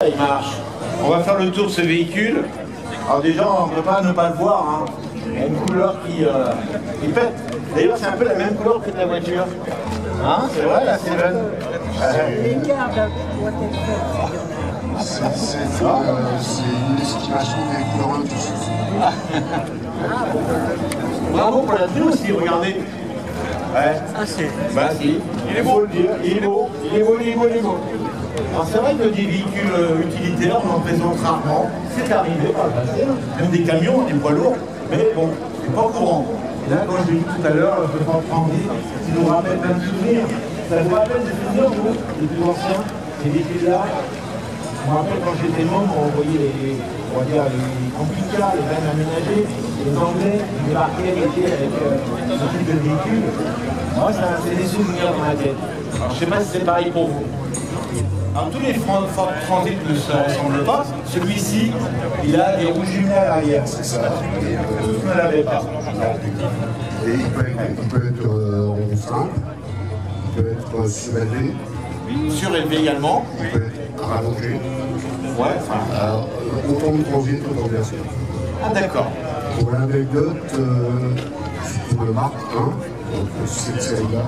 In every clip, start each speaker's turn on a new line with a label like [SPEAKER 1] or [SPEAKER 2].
[SPEAKER 1] Il marche. On va faire le tour de ce véhicule. Alors déjà, on ne peut pas ne pas le voir. Hein. Il y a une couleur qui pète. D'ailleurs, c'est un peu la même couleur que de la voiture. Hein, c'est vrai, la Seven.
[SPEAKER 2] L'écart doit être fait.
[SPEAKER 3] C'est une estimation des couleurs de tous.
[SPEAKER 1] Bravo pour la tenue aussi, regardez. Ouais.
[SPEAKER 2] Ah, c'est...
[SPEAKER 1] Bah si, il est beau le dire, il est beau, il est beau, il est beau, il est beau. Alors c'est vrai que des véhicules utilitaires, on en présente rarement, c'est arrivé par le passé, même des camions, des poids lourds, mais bon, c'est pas courant. Et là, comme je l'ai dit tout à l'heure, le Ford Transit, qui nous rappelle plein de souvenirs. Ça vous rappelle des souvenirs, vous, les plus anciens, ces véhicules-là? Je me rappelle quand j'étais môme, on voyait les camping-cars, les vannes aménagées, les Anglais qui débarquaient l'été avec ce type de véhicule. Moi, c'est des souvenirs dans ma tête. Alors, je ne sais pas si c'est pareil pour vous. Alors, tous les Ford Transit ne se ressemblent pas. Celui-ci, il a des roues jumelées à l'arrière.
[SPEAKER 3] C'est ça.
[SPEAKER 1] Tous ne l'avaient pas.
[SPEAKER 3] Et il peut être en simple, il peut être surélevé,
[SPEAKER 1] Surélevé également.
[SPEAKER 3] il peut être rallongé.
[SPEAKER 1] Ouais, enfin.
[SPEAKER 3] Alors, autant de transit, autant de version.
[SPEAKER 1] Ah, d'accord.
[SPEAKER 3] Pour l'anecdote, pour le Mark 1, donc cette série-là,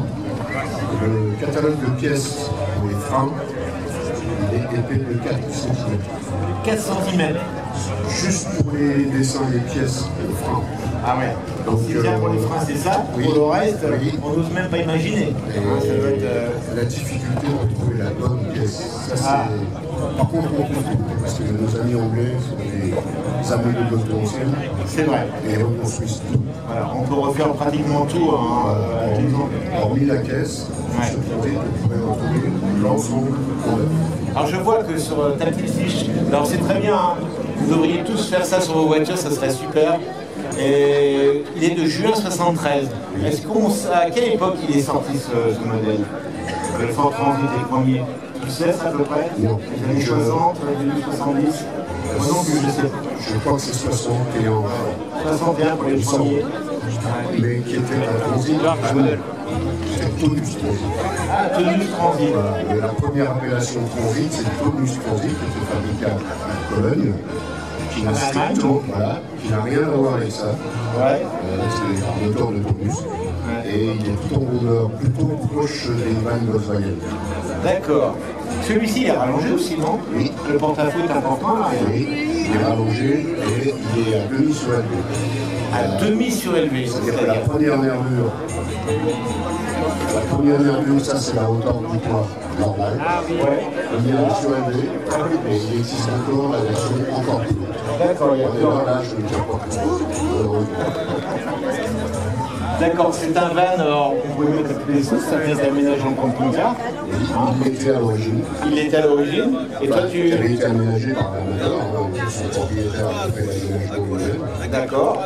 [SPEAKER 3] le catalogue de pièces pour les freins, il est épais de 4 cm.
[SPEAKER 1] 4 cm.
[SPEAKER 3] Juste pour les dessins et les pièces de freins.
[SPEAKER 1] Ah ouais. Donc, si bien pour les freins, c'est ça.
[SPEAKER 3] oui,
[SPEAKER 1] Pour le reste,
[SPEAKER 3] oui.
[SPEAKER 1] on n'ose même pas imaginer.
[SPEAKER 3] Et
[SPEAKER 1] Ça doit être,
[SPEAKER 3] la difficulté de trouver la bonne pièce. Ça, c'est... Par contre, on trouve tout, parce que nos amis anglais sont des amis de potentiel
[SPEAKER 1] c'est vrai.
[SPEAKER 3] et reconstruisent tout.
[SPEAKER 1] Voilà, on peut refaire pratiquement tout avec les Anglais.
[SPEAKER 3] Hormis la caisse,
[SPEAKER 1] Ouais.
[SPEAKER 3] ce projet, vous pouvez retrouver l'ensemble en œuvre.
[SPEAKER 1] Alors je vois que sur ta petite fiche, alors c'est très bien, hein. Vous devriez tous faire ça sur vos voitures, ça serait super. Et il est de juin 73. Est-ce qu'on sait à quelle époque il est sorti ce modèle? Le Ford Transit les premiers. Tu sais ça à peu près?
[SPEAKER 3] Non.
[SPEAKER 1] Les années 60, les années 70? Moi non plus, je sais pas.
[SPEAKER 3] Je crois que c'est 61,
[SPEAKER 1] 61 pour les premiers.
[SPEAKER 3] mais qui était un transit allemand. C'était Tonus Transit.
[SPEAKER 1] Ah, tenue Transit.
[SPEAKER 3] Voilà. Mais la première appellation transit, c'est Tonus Transit, qui était fabriqué à Cologne, qui n'a strictement, voilà, qui n'a rien à voir avec ça.
[SPEAKER 1] Ouais.
[SPEAKER 3] C'est un moteur de Tonus. Et il est tout en rondeur, plutôt proche des vannes Volkswagen.
[SPEAKER 1] D'accord. Celui-ci il est rallongé aussi, non?
[SPEAKER 3] Oui.
[SPEAKER 1] Le porte-à-faux est important là.
[SPEAKER 3] Et il est rallongé et il est à demi surélevé.
[SPEAKER 1] À demi surélevé.
[SPEAKER 3] C'est-à-dire que la première nervure, ça c'est la hauteur du toit normale.
[SPEAKER 1] Ouais.
[SPEAKER 3] Il est surélevé et il existe encore la version encore plus haute.
[SPEAKER 1] D'accord, il y a
[SPEAKER 3] Et là, je ne tiens pas plus.
[SPEAKER 1] D'accord, c'est un van, alors on peut mettre à tous les sauces, ça vient d'aménager en camping-car.
[SPEAKER 3] Il était à l'origine.
[SPEAKER 1] Il était à l'origine, et toi tu...
[SPEAKER 3] Il avait été aménagé par l'amateur, son propriétaire a fait l'aménagement lui-même.
[SPEAKER 1] D'accord.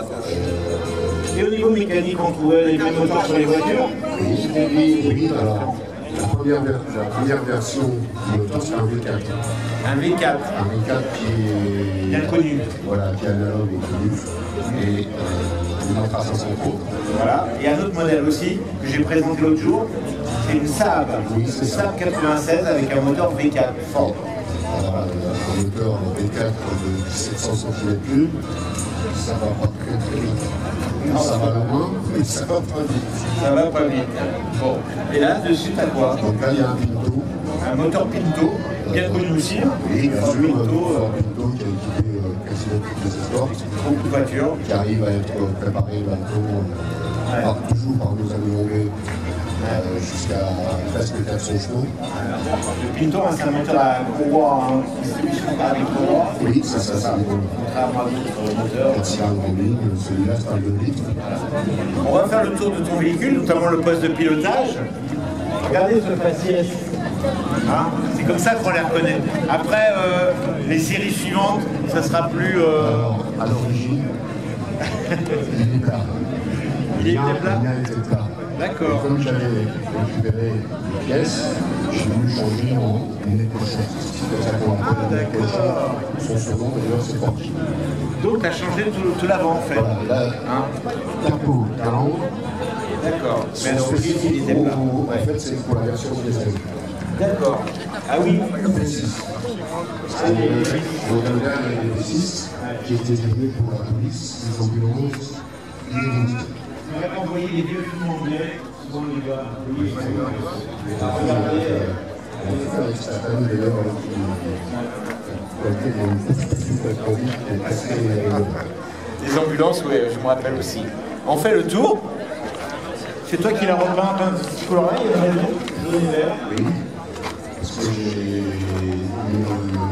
[SPEAKER 1] Et au niveau mécanique, on trouvait les mêmes moteurs sur les voitures?
[SPEAKER 3] Oui, alors la première version du moteur c'est un V4.
[SPEAKER 1] Un V4,
[SPEAKER 3] Un V4 qui est
[SPEAKER 1] bien connu.
[SPEAKER 3] Voilà, qui est analogue et connu. Et une montre à 500 euros.
[SPEAKER 1] Voilà. Et un autre modèle aussi, que j'ai présenté l'autre jour, c'est une Saab.
[SPEAKER 3] Oui, c'est
[SPEAKER 1] Une
[SPEAKER 3] ça.
[SPEAKER 1] Saab 96 avec un moteur V4 fort.
[SPEAKER 3] Voilà, un moteur V4 de 1700 cm3, ça va pas très vite.
[SPEAKER 1] Non.
[SPEAKER 3] Ça va loin, mais ça va pas vite.
[SPEAKER 1] Ça va pas vite. Bon. Et là, dessus, t'as quoi?
[SPEAKER 3] Donc là, il y a un Pinto.
[SPEAKER 1] Un moteur Pinto, bien connu aussi. Hein.
[SPEAKER 3] Oui, bien sûr, un
[SPEAKER 1] Pinto,
[SPEAKER 3] Pinto qui a équipé quasiment toutes les escortes,
[SPEAKER 1] beaucoup de voitures.
[SPEAKER 3] qui arrive à être préparé bientôt, toujours par nos amis anglais, jusqu'à presque 400 chevaux.
[SPEAKER 1] Le Pinto, hein, c'est un moteur à courroie, hein, distribution par les courroies.
[SPEAKER 3] Oui, ça c'est un
[SPEAKER 1] Contrairement à d'autres moteurs.
[SPEAKER 3] 4 cylindres en ligne, celui-là c'est un 2 litres.
[SPEAKER 1] On va faire le tour de ton véhicule, notamment le poste de pilotage. Regardez ce faciès. Hein, c'est comme ça qu'on les reconnaît. Après, les séries suivantes, ça sera plus...
[SPEAKER 3] Alors, à l'origine, il est plat.
[SPEAKER 1] Il était plat.
[SPEAKER 3] Il était plat.
[SPEAKER 1] D'accord.
[SPEAKER 3] Et comme j'avais récupéré les pièces, j'ai voulu changer en une écochette. C'est comme ça qu'on appelle une écochette. Son second, d'ailleurs, c'est Porsche.
[SPEAKER 1] Donc, tu as changé tout l'avant, en fait.
[SPEAKER 3] Voilà, là,
[SPEAKER 1] Hein,
[SPEAKER 3] capot, calandre.
[SPEAKER 1] d'accord. Mais à l'origine, il était plat.
[SPEAKER 3] En fait, c'est pour la version diesel.
[SPEAKER 1] D'accord. Ah oui.
[SPEAKER 3] V6. On a les 6 qui étaient livrés pour la police, les ambulances, les militaires.
[SPEAKER 1] On va envoyer les vieux tout le monde bien, souvent les gars.
[SPEAKER 3] On va faire avec sa femme d'ailleurs
[SPEAKER 1] Les ambulances, oui, je me rappelle aussi. On fait le tour. C'est toi qui l'as repeint un peu coloré, l'univers.
[SPEAKER 3] Oui, parce que j'ai une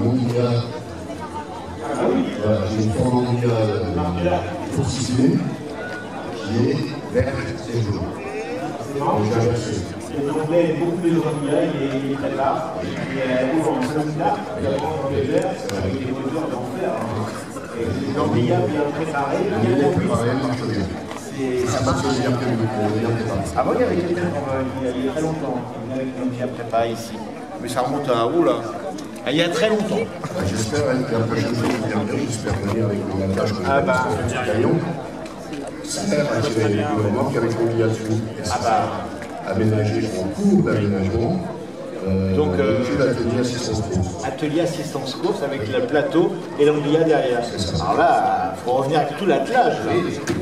[SPEAKER 3] Mondia, voilà, j'ai une forme Mondia fourcisée qui est verte et jaune.
[SPEAKER 1] Les Anglais aiment beaucoup les Anglais, il est très bas. Et en Florida, il y a vraiment des verts avec des moteurs d'enfer. Les Anglais bien préparés.
[SPEAKER 3] Il est préparé, marche bien.
[SPEAKER 1] Ça marche bien préparé. Ah bon, il y avait quelqu'un il y a très longtemps, il avait bien préparé ici. Mais ça remonte à où là? Il y a très longtemps.
[SPEAKER 3] J'espère que la prochaine fois que je viendrai, j'espère venir avec le montage que j'ai sur le camion. C'est avec le remorque avec l'obligation aménagé en cours d'aménagement.
[SPEAKER 1] Donc,
[SPEAKER 3] l'atelier assistance course.
[SPEAKER 1] Atelier assistance course avec le plateau et l'anguilla derrière. Alors là, il faut revenir avec tout l'attelage.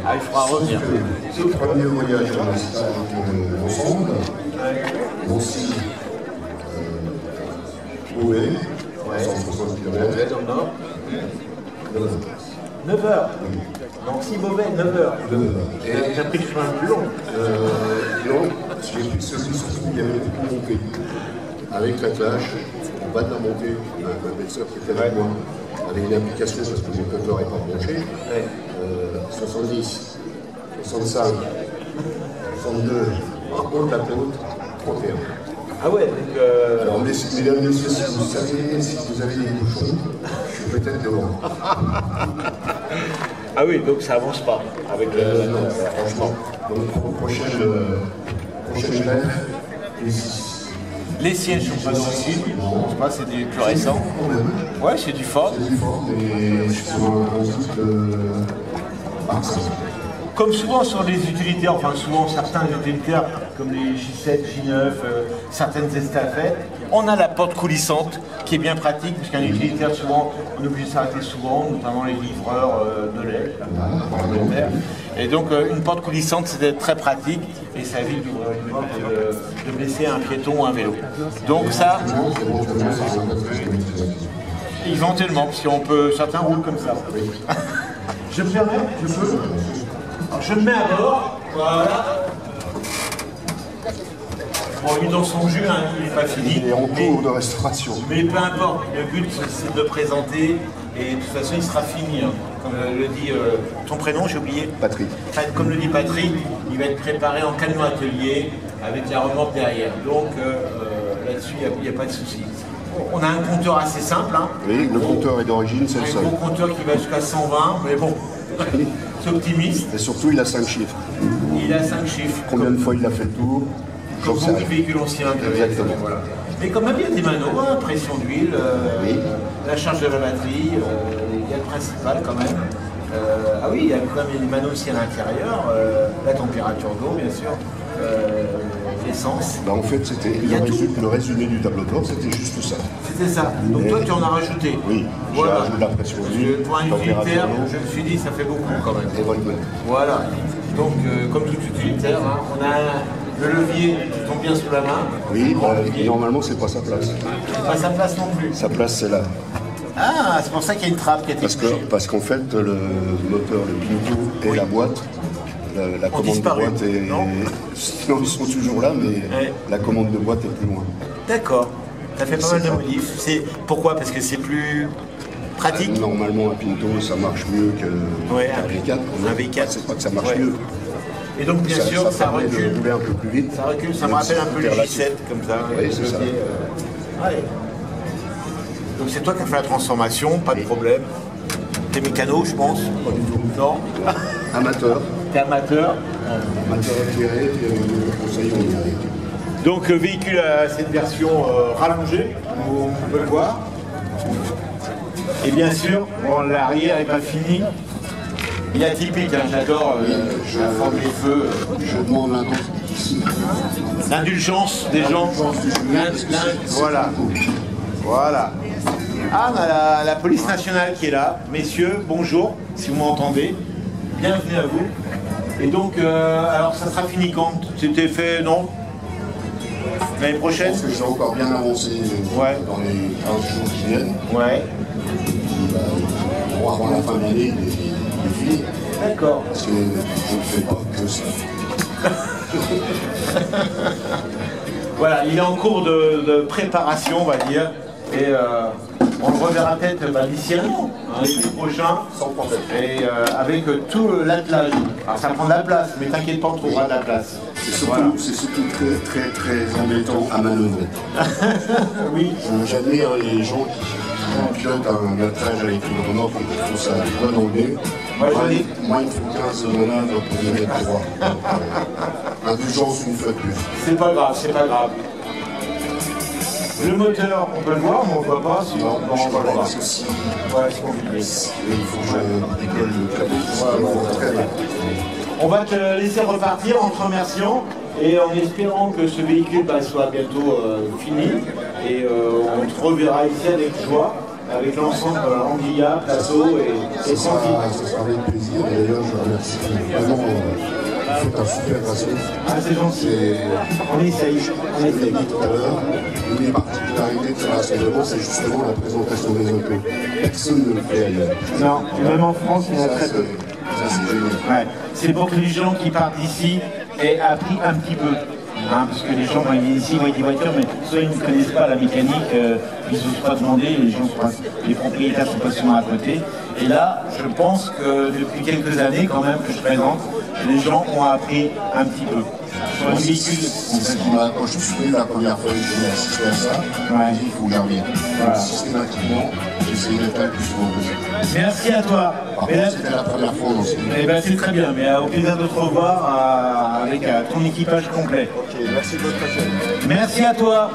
[SPEAKER 1] Ah, il faudra revenir.
[SPEAKER 3] C'est le premier voyage dans le stage ensemble. Aussi, Oué, 160 km.
[SPEAKER 1] Dans le nord. 9 heures. Donc si mauvais, 9 heures. Et j'ai pris le chemin le plus long.
[SPEAKER 3] Non, j'ai pris celui surtout qui avait été plus monté. Avec l'attelage, en bas de la montée, un médecin qui était avec moi avait une application parce que mon compteur n'est pas branché. 70, 65, 62, par contre la côte, 31.
[SPEAKER 1] Ah ouais, donc.
[SPEAKER 3] Alors, mesdames et messieurs, si vous savez, si vous avez des bouchons, je suis peut-être devant.
[SPEAKER 1] Ah oui, donc ça avance pas avec le.
[SPEAKER 3] Non, franchement. Donc, prochaine grève, les 6.
[SPEAKER 1] Les sièges sont pas d'origine, je sais pas, c'est du plus récent. Ouais, c'est du Ford.
[SPEAKER 3] C'est du Ford, mais sur un type Barça.
[SPEAKER 1] Comme souvent sur les utilitaires, enfin souvent certains utilitaires comme les J7, J9, certaines estafettes, on a la porte coulissante qui est bien pratique parce qu'un utilitaire souvent on est obligé de s'arrêter souvent, notamment les livreurs de lait, et donc une porte coulissante c'est très pratique et ça évite de blesser un piéton ou un vélo. Donc ça, éventuellement, parce qu'on peut, certains roulent comme ça. Je me permets, je peux. Alors je me mets à bord, voilà. Bon, lui dans son jus, hein, il n'est pas fini.
[SPEAKER 3] Il est en cours de restauration.
[SPEAKER 1] Mais peu importe, le but c'est de le présenter et de toute façon il sera fini. Hein. Comme le dit ton prénom, j'ai oublié.
[SPEAKER 3] Patrick.
[SPEAKER 1] Enfin, comme le dit Patrick, il va être préparé en camion atelier avec la remorque derrière. Donc là-dessus, il n'y a pas de souci. On a un compteur assez simple. Hein.
[SPEAKER 3] Oui, le compteur est d'origine, c'est le seul.
[SPEAKER 1] Un gros compteur qui va jusqu'à 120, mais bon, c'est optimiste.
[SPEAKER 3] Et surtout, il a 5 chiffres.
[SPEAKER 1] Il a 5 chiffres.
[SPEAKER 3] Combien de fois il a fait le tour?
[SPEAKER 1] Comme beaucoup de véhicules anciens.
[SPEAKER 3] Exactement.
[SPEAKER 1] Voilà. Mais quand même, il y a des manos, hein, pression d'huile,
[SPEAKER 3] oui.
[SPEAKER 1] La charge de la batterie, il y a le principal quand même. Ah oui, il y a quand même des manos aussi à l'intérieur, la température d'eau, bien sûr, l'essence.
[SPEAKER 3] Bah en fait, c'était le résumé du tableau de bord, c'était juste ça.
[SPEAKER 1] C'était ça. Donc toi, tu en as rajouté.
[SPEAKER 3] Oui,
[SPEAKER 1] voilà.
[SPEAKER 3] j'ai rajouté la pression d'huile.
[SPEAKER 1] Pour un utilitaire, je me suis dit, ça fait beaucoup quand même.
[SPEAKER 3] Et voltmètre.
[SPEAKER 1] Voilà. Donc, comme tout utilitaire, hein, on a le levier qui tombe bien sous la main.
[SPEAKER 3] Oui, normalement, c'est pas sa place.
[SPEAKER 1] C'est pas sa place non plus.
[SPEAKER 3] Sa place, c'est là.
[SPEAKER 1] Ah, c'est pour ça qu'il y a une trappe qui a été touchée.
[SPEAKER 3] Parce qu'en fait, le moteur, le Pinto et la boîte, la commande de boîte est... Non, ils sont toujours là, mais la commande de boîte est plus loin.
[SPEAKER 1] D'accord. Ça fait pas mal de modifs. C'est pourquoi? Parce que c'est plus pratique.
[SPEAKER 3] Normalement, un Pinto, ça marche mieux qu'un V4.
[SPEAKER 1] Un V4.
[SPEAKER 3] C'est pas que ça marche mieux.
[SPEAKER 1] Et donc, bien sûr, ça
[SPEAKER 3] recule. De rouler un peu plus vite.
[SPEAKER 1] Ça recule. Ça me rappelle un peu les J7 comme ça.
[SPEAKER 3] Oui, c'est ça.
[SPEAKER 1] Allez. Donc c'est toi qui as fait la transformation, pas de problème. T'es mécano, je pense?
[SPEAKER 3] Pas du tout.
[SPEAKER 1] Non.
[SPEAKER 3] Amateur.
[SPEAKER 1] T'es amateur.
[SPEAKER 3] Amateur éclairé, et le conseil on y arrive.
[SPEAKER 1] Donc le véhicule a cette version rallongée, on peut le voir. Et bien sûr, bon, l'arrière n'est pas fini. Il est atypique, hein, j'adore la forme des feux.
[SPEAKER 3] Je demande
[SPEAKER 1] l'indulgence des gens. Voilà. Voilà. Ah, on a la police nationale qui est là. Messieurs, bonjour, si vous m'entendez. Bienvenue à vous. Et donc, alors ça sera fini quand? C'était fait, non? L'année prochaine?
[SPEAKER 3] Je pense que j'ai encore bien avancé dans les 15 jours qui viennent.
[SPEAKER 1] Ouais.
[SPEAKER 3] Bon, avant la fin de l'année, il est fini.
[SPEAKER 1] D'accord.
[SPEAKER 3] Parce que je ne fais pas que ça.
[SPEAKER 1] Voilà, il est en cours de préparation, on va dire. Et on le reverra peut-être d'ici un an, l'été prochain.
[SPEAKER 3] Sans problème.
[SPEAKER 1] Et avec tout l'attelage. Alors ça prend de la place, mais t'inquiète pas, on trouvera de la place.
[SPEAKER 3] C'est surtout très embêtant à manœuvrer.
[SPEAKER 1] Oui.
[SPEAKER 3] J'admire les gens qui pilotent un attelage avec une remorque et qui font ça bien anglais. Moi, il me faut 15 manœuvres pour me mettre droit. Indulgence une fois de plus.
[SPEAKER 1] C'est pas grave, c'est pas grave. Le moteur, on peut le voir, mais on ne voit pas. Sinon,
[SPEAKER 3] Non, je ne
[SPEAKER 1] on va
[SPEAKER 3] vois
[SPEAKER 1] le
[SPEAKER 3] pas
[SPEAKER 1] voir.
[SPEAKER 3] parce que si
[SPEAKER 1] Ouais, c'est compliqué.
[SPEAKER 3] il faut que je décolle le câble, très bien.
[SPEAKER 1] On va te laisser repartir en te remerciant et en espérant que ce véhicule soit bientôt fini. Et on te reverra ici avec joie, avec l'ensemble Anguilla, Plateau et
[SPEAKER 3] Ça sera avec plaisir. Et d'ailleurs, je remercie vraiment. Vous faites un super tracé.
[SPEAKER 1] Ah, c'est gentil. On essaye.
[SPEAKER 3] Je l'ai dit tout à l'heure, une des particularités de ce rassemblement, c'est justement la présentation des autos. Personne ne le fait ailleurs.
[SPEAKER 1] Non, même en France, il y en a très peu.
[SPEAKER 3] Ça, c'est génial.
[SPEAKER 1] Ouais. C'est pour que les gens qui partent d'ici aient appris un petit peu. Parce que les gens, quand ils viennent ici, ils voient des voitures, mais soit ils ne connaissent pas la mécanique, ils n'osent pas demander, les propriétaires sont pas souvent à côté. Et là, je pense que depuis quelques années, quand même, que je présente, les gens ont appris un petit peu. Sur le véhicule.
[SPEAKER 3] C'est ce qui m'a, quand je suis venu la première fois que j'ai assisté à ça, j'ai dit il faut garder. Donc systématiquement, j'essaie d'être là le plus souvent possible.
[SPEAKER 1] Merci à toi.
[SPEAKER 3] Par contre, c'était la première fois aussi.
[SPEAKER 1] Eh ben, c'est très bien, mais au plaisir de te revoir avec ton équipage complet.
[SPEAKER 3] Ok, merci de votre accueil.
[SPEAKER 1] Merci à toi.